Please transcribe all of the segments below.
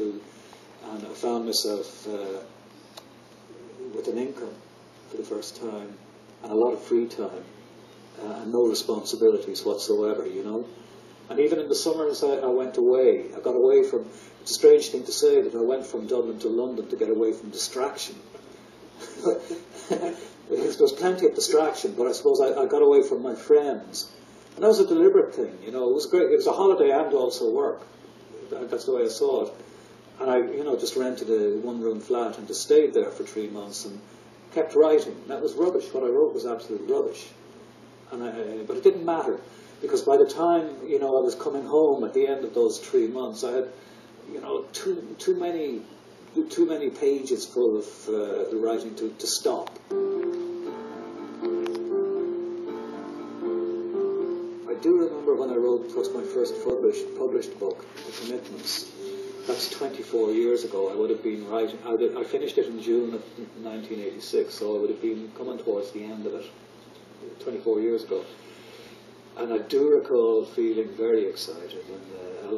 to, and I found myself with an income for the first time, and a lot of free time, and no responsibilities whatsoever, you know. And even in the summers I went away. I got away from, it's a strange thing to say, that I went from Dublin to London to get away from distraction. There was plenty of distraction, but I suppose I got away from my friends. And that was a deliberate thing, you know. It was great. It was a holiday and also work. That's the way I saw it. And I, you know, just rented a one-room flat and just stayed there for 3 months and kept writing. That was rubbish. What I wrote was absolute rubbish. And but it didn't matter, because by the time, you know, I was coming home at the end of those 3 months, I had, you know, too many pages full of the writing to stop. I do remember when I wrote what's my first published book, The Commitments. That's 24 years ago. I would have been writing. I finished it in June of 1986, so I would have been coming towards the end of it 24 years ago. And I do recall feeling very excited, and I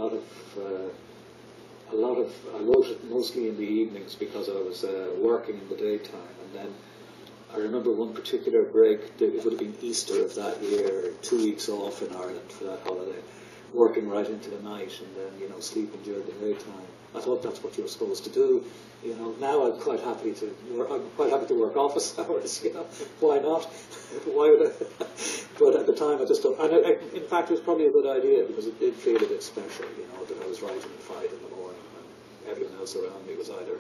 wrote it mostly in the evenings because I was working in the daytime. And then I remember one particular break, it would have been Easter of that year, 2 weeks off in Ireland for that holiday, working right into the night and then, you know, sleeping during the daytime. I thought that's what you were supposed to do. You know, now I'm quite happy to work office hours, you know, why not? Why would I? But at the time I just thought, and in fact it was probably a good idea, because it did feel a bit special, you know, that I was writing at 5 in the morning and everyone else around me was either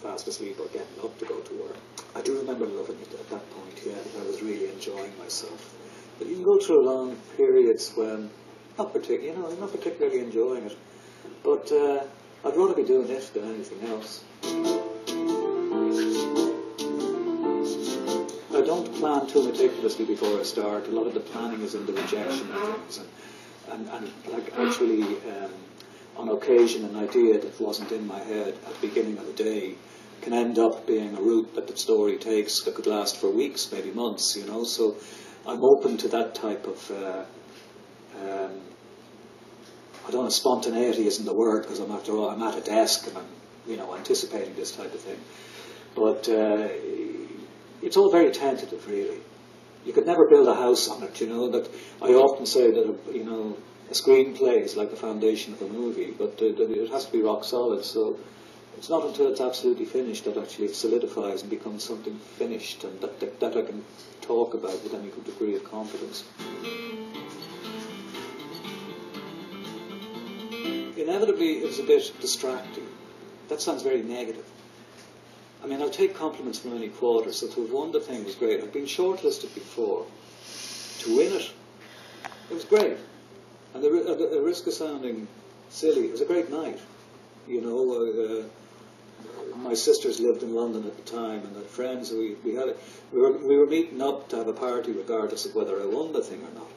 fast asleep or getting up to go to work. I do remember loving it at that point, yeah, that I was really enjoying myself. But you can go through long periods when I'm not particularly enjoying it, but I'd rather be doing it than anything else. I don't plan too meticulously before I start. A lot of the planning is in the rejection of things, and like actually on occasion an idea that wasn't in my head at the beginning of the day can end up being a route that the story takes that could last for weeks, maybe months, you know. So I'm open to that type of I don't know, spontaneity isn't the word, because after all I'm at a desk and I'm, you know, anticipating this type of thing. But it's all very tentative, really. You could never build a house on it, you know. That I often say that, you know, a screenplay is like the foundation of a movie, but it has to be rock solid. So it's not until it's absolutely finished that actually it solidifies and becomes something finished, and that I can talk about with any degree of confidence. Inevitably, it's a bit distracting. That sounds very negative. I mean, I'll take compliments from any quarter, so to have won the thing was great. I've been shortlisted before. To win it, it was great. And the risk of sounding silly, it was a great night. You know, my sisters lived in London at the time, and had friends. We were meeting up to have a party regardless of whether I won the thing or not.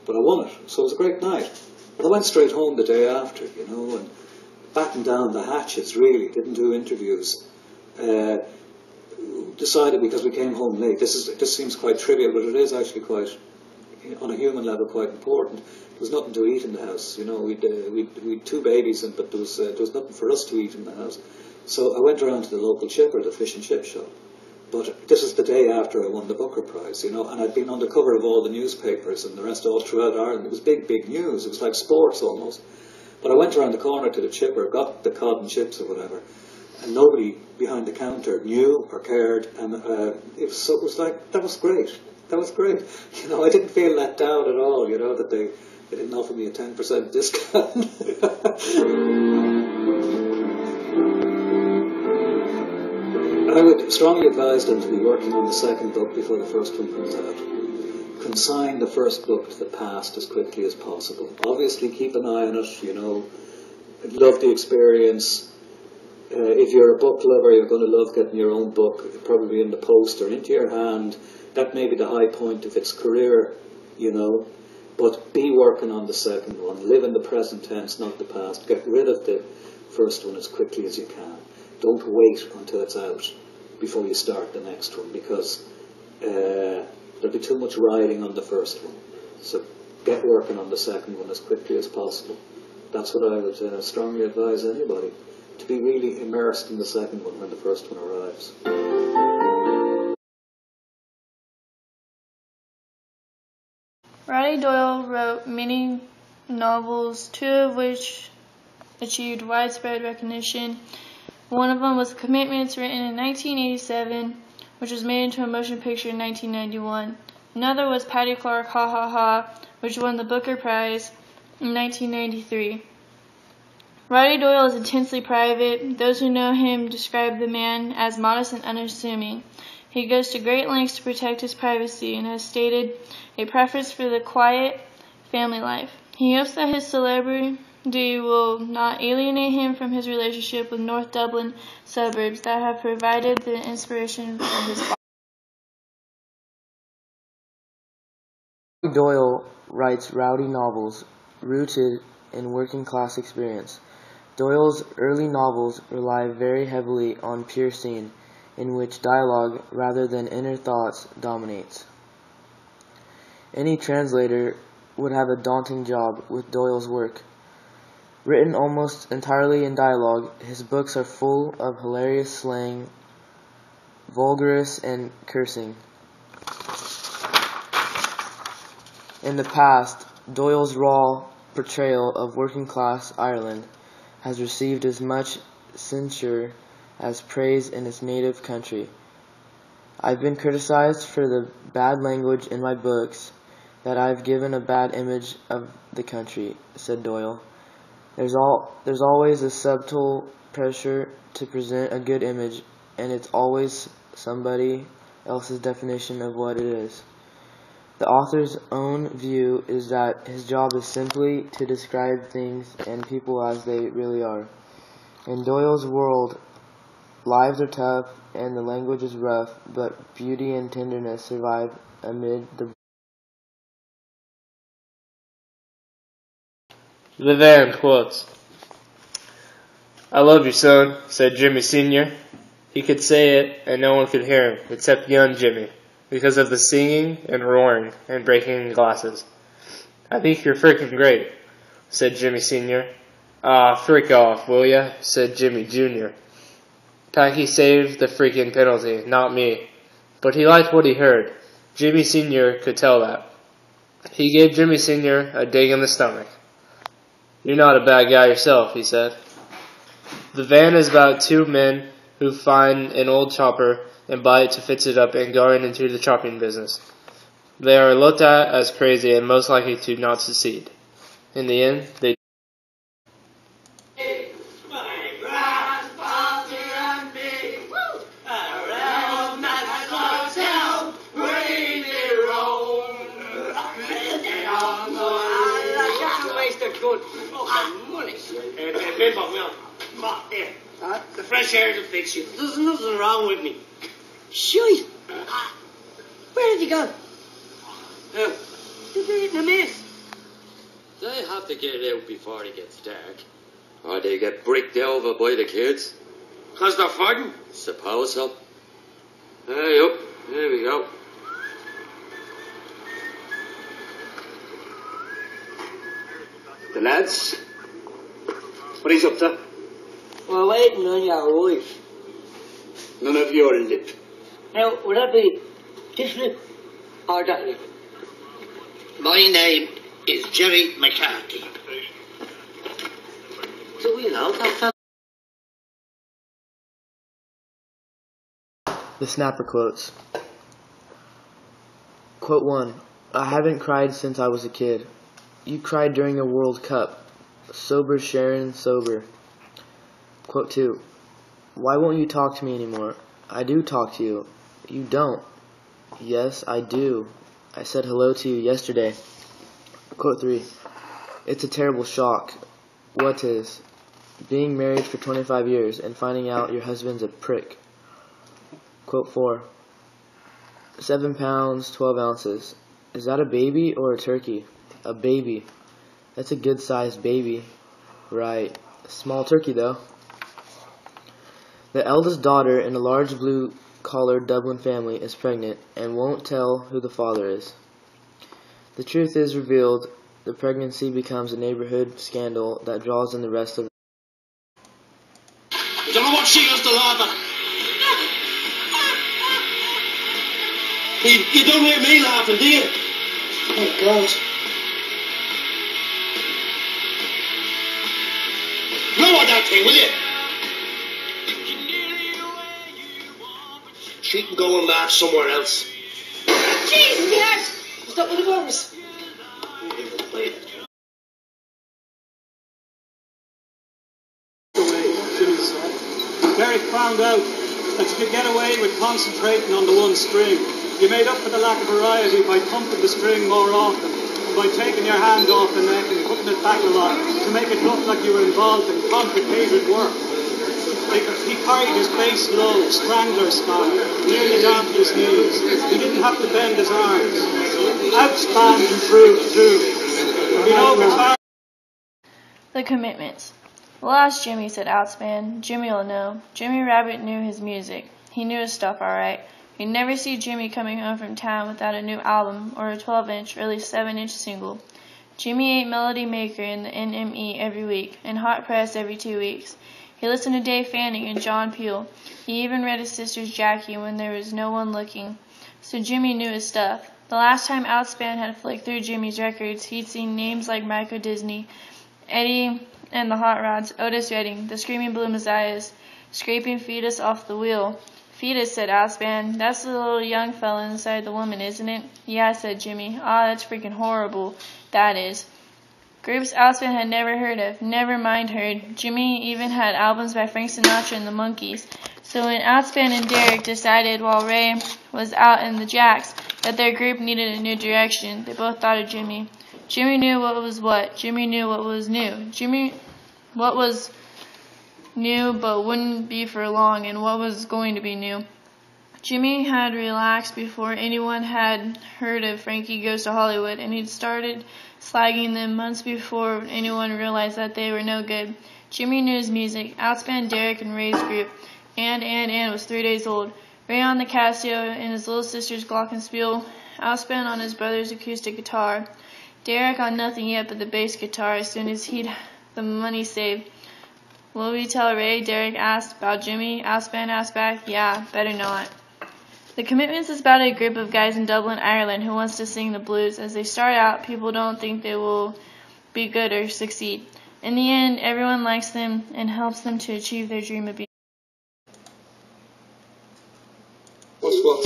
But I won it, so it was a great night. But I went straight home the day after, you know, and battened down the hatches, really, didn't do interviews. Decided, because we came home late, this seems quite trivial, but it is actually quite, on a human level, quite important. There was nothing to eat in the house, you know. We'd 2 babies, but there was nothing for us to eat in the house. So I went around to the local chipper, the fish and chip shop. But this is the day after I won the Booker Prize, you know, and I'd been on the cover of all the newspapers and the rest all throughout Ireland. It was big, big news. It was like sports almost. But I went around the corner to the chipper, got the cod and chips or whatever, and nobody behind the counter knew or cared, and it was like, that was great. That was great. You know, I didn't feel let down at all, you know, that they didn't offer me a 10% discount. I would strongly advise them to be working on the second book before the first one comes out. Consign the first book to the past as quickly as possible. Obviously keep an eye on it, you know. Love the experience. If you're a book lover, you're going to love getting your own book, probably in the post or into your hand. That may be the high point of its career, you know. But be working on the second one. Live in the present tense, not the past. Get rid of the first one as quickly as you can. Don't wait until it's out before you start the next one, because there'll be too much riding on the first one. So get working on the second one as quickly as possible. That's what I would strongly advise anybody. to be really immersed in the second one when the first one arrives. Roddy Doyle wrote many novels, two of which achieved widespread recognition. One of them was Commitments, written in 1987, which was made into a motion picture in 1991. Another was Patty Clark, Ha Ha Ha, which won the Booker Prize in 1993. Roddy Doyle is intensely private. Those who know him describe the man as modest and unassuming. He goes to great lengths to protect his privacy and has stated a preference for the quiet family life. He hopes that his celebrity will not alienate him from his relationship with North Dublin suburbs that have provided the inspiration for his life. Roddy Doyle writes rowdy novels rooted in working class experience. Doyle's early novels rely very heavily on pure scene, in which dialogue rather than inner thoughts dominates. Any translator would have a daunting job with Doyle's work. Written almost entirely in dialogue, his books are full of hilarious slang, vulgarness, and cursing. In the past, Doyle's raw portrayal of working-class Ireland has received as much censure as praise in its native country. I've been criticized for the bad language in my books, that I've given a bad image of the country, said Doyle. There's always a subtle pressure to present a good image, and it's always somebody else's definition of what it is. The author's own view is that his job is simply to describe things and people as they really are. In Doyle's world, lives are tough and the language is rough, but beauty and tenderness survive amid the... The Van quotes. "I love you, son," said Jimmy Sr. He could say it, and no one could hear him, except young Jimmy, because of the singing and roaring and breaking glasses. "I think you're freaking great," said Jimmy Sr. "Aw, freak off, will ya?" said Jimmy Jr. Tacky saved the freaking penalty, not me. But he liked what he heard. Jimmy Sr. could tell that. He gave Jimmy Sr. a dig in the stomach. "You're not a bad guy yourself," he said. The Van is about two men who find an old chopper and buy it to fix it up and going into the chopping business. They are looked at as crazy and most likely to not succeed. In the end, they good fucking money. There. The fresh air will fix you. There's nothing wrong with me. Shite. Where did he go? Did they eat the mess? They have to get it out before it gets dark. Or they get bricked over by the kids. 'Cause they're fighting? Suppose so. Hey, up. Here we go. The lads? What he's up to? We're waiting on your wife. None of your lip. Now, would that be this lip or that lip? My name is Jerry McCarthy. Do we know that fella? The Snapper quotes. Quote 1. I haven't cried since I was a kid. You cried during a World Cup. Sober Sharon, sober. Quote 2. Why won't you talk to me anymore? I do talk to you. You don't. Yes, I do. I said hello to you yesterday. Quote 3. It's a terrible shock. What is? Being married for 25 years and finding out your husband's a prick. Quote 4. 7 pounds, 12 ounces. Is that a baby or a turkey? A baby. That's a good-sized baby. Right. Small turkey, though. The eldest daughter in a large blue-collar Dublin family is pregnant and won't tell who the father is. The truth is revealed. The pregnancy becomes a neighborhood scandal that draws in the rest of You don't hear me laughing, do you? Oh, God. Lower that thing, will you? She can go and laugh somewhere else. Jesus, Dad! Was that one of ours? Derek found out that you could get away with concentrating on the one string. You made up for the lack of variety by thumping the string more often, and by taking your hand off the neck and putting it back a lot to make it look like you were involved in complicated work. He carried his bass low, strangler style, nearly down to his knees. He didn't have to bend his arms. Outspan improved too. You know, guitar. The commitments. We'll ask Jimmy, said Outspan. Jimmy will know. Jimmy Rabbit knew his music. He knew his stuff all right. You'd never see Jimmy coming home from town without a new album or a 12-inch or at least 7-inch single. Jimmy ate Melody Maker in the NME every week and Hot Press every 2 weeks. He listened to Dave Fanning and John Peel. He even read his sister's Jackie when there was no one looking. So Jimmy knew his stuff. The last time Outspan had flicked through Jimmy's records, he'd seen names like Michael Disney, Eddie and the Hot Rods, Otis Redding, the Screaming Blue Messiahs, scraping Fetus off the wheel. Fetus, said Outspan. That's the little young fella inside the woman, isn't it? Yeah, said Jimmy. Ah, that's freaking horrible. That is. Groups Outspan had never heard of, never mind heard. Jimmy even had albums by Frank Sinatra and the Monkees. So when Outspan and Derek decided while Ray was out in the Jacks that their group needed a new direction, they both thought of Jimmy. Jimmy knew what was what. Jimmy knew what was new. What was new but wouldn't be for long, and what was going to be new. Jimmy had relaxed before anyone had heard of Frankie Goes to Hollywood, and he'd started slagging them months before anyone realized that they were no good. Jimmy knew his music. Outspan Derek and Ray's group. Ann was 3 days old. Ray on the Casio and his little sister's Glockenspiel. Outspan on his brother's acoustic guitar. Derek on nothing yet but the bass guitar as soon as he'd the money saved. Will we tell Ray? Derek asked. About Jimmy? Outspan asked back. Yeah, better not. The Commitments is about a group of guys in Dublin, Ireland who wants to sing the blues. As they start out, people don't think they will be good or succeed. In the end, everyone likes them and helps them to achieve their dream of being. What's what?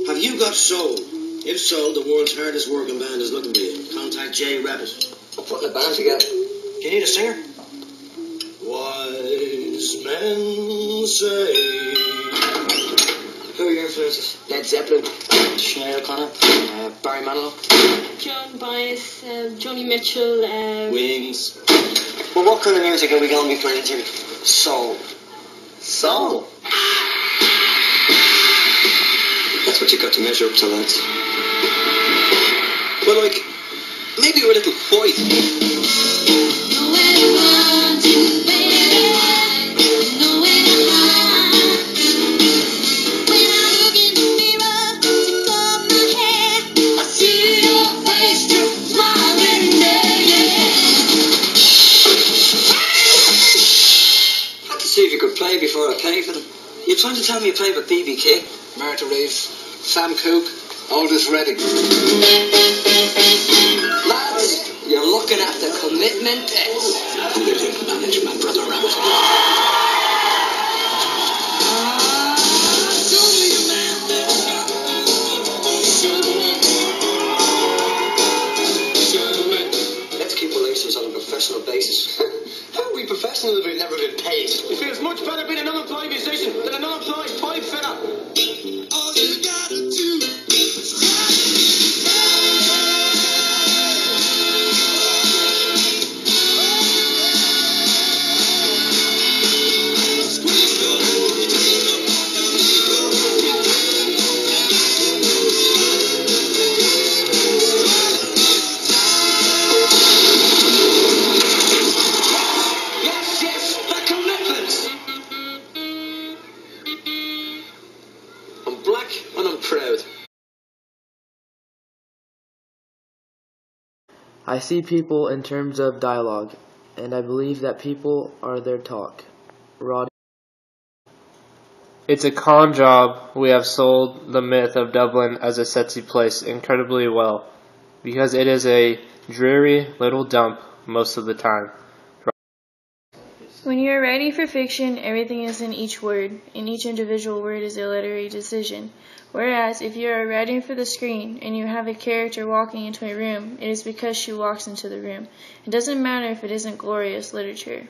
Have you got soul? If so, the world's hardest working band is looking for you. Contact Jay Rabbit. I'm putting a band together. Do you need a singer? Wise men say. Who are your influences? Led Zeppelin, Sinead O'Connor, Barry Manilow, John Bias, Joni Mitchell, Wings. Well, what kind of music are we going to be playing, Jimmy? Soul. Soul? That's what you got to measure up to, lads. Well, like, maybe we're a little white. See if you could play before I pay for them. You're trying to tell me you played with B.B. King, Martha Reeves, Sam Cooke, Otis Redding. Lads, you're looking at the Commitment X. I'm going to manage my brother Rabbit. Let's keep relations on a professional basis. How are we professional if we've never been paid? It feels much better being an unemployed musician than an unemployed pipe fitter. All you gotta do is I see people in terms of dialogue, and I believe that people are their talk. Roddy. It's a con job. We have sold the myth of Dublin as a sexy place incredibly well, because it is a dreary little dump most of the time. When you are writing for fiction, everything is in each word, and each individual word is a literary decision. Whereas, if you are writing for the screen, and you have a character walking into a room, it is because she walks into the room. It doesn't matter if it isn't glorious literature.